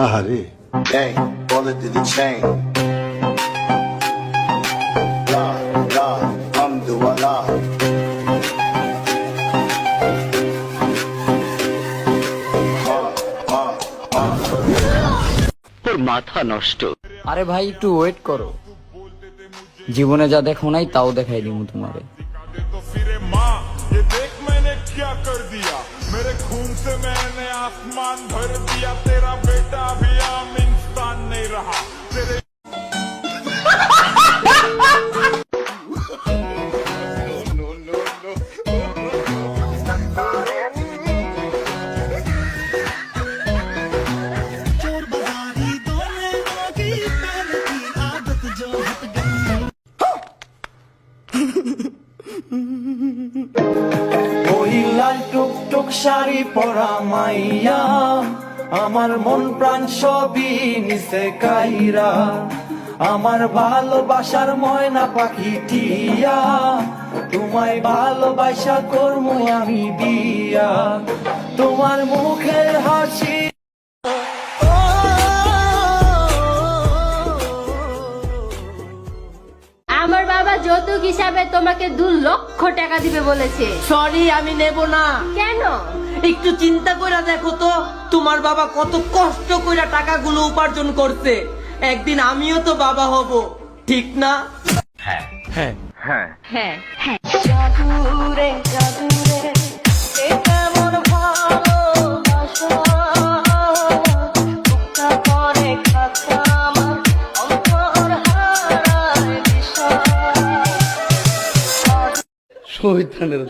আহারে Bang, bullet to the chain. La, la, alhamdulillah. তোর মাথা নষ্ট। আরে ভাই একটু ওয়েট করো, জীবনে যা দেখো নাই তাও দেখাই দিমু তোমারে। तो फिरे माँ ये देख मैंने क्या कर दिया, मेरे खून से मैंने आसमान भर दिया, तेरा बेटा भी आम इंसान नहीं रहा तेरे। ওই লাল টুকটুক শাড়ি পরা মাইয়া আমার মন প্রাণ সবই নিছে কাইরা, আমার ভালোবাসার ময়না পাখি টিয়া, তোমায় ভালোবাসা করমু আমি বিয়া, তোমার মুখের হাসি। আমার বাবা যৌতুক হিসাবে তোমাকে 2 লক্ষ টাকা দিবে বলেছে। সরি, আমি নেব না। কেন? একটু চিন্তা করে দেখো তো, তোমার বাবা কত কষ্ট করে টাকাগুলো উপার্জন করছে, একদিন আমিও তো বাবা হব, ঠিক না? হ্যাঁ হ্যাঁ হ্যাঁ হ্যাঁ হ্যাঁ। জাদুরে জাদুরে এ কেমন ভালোবাসা, বুকটা করে খাতা আমার অন্তর হারায় দিশা। শহীদ খানের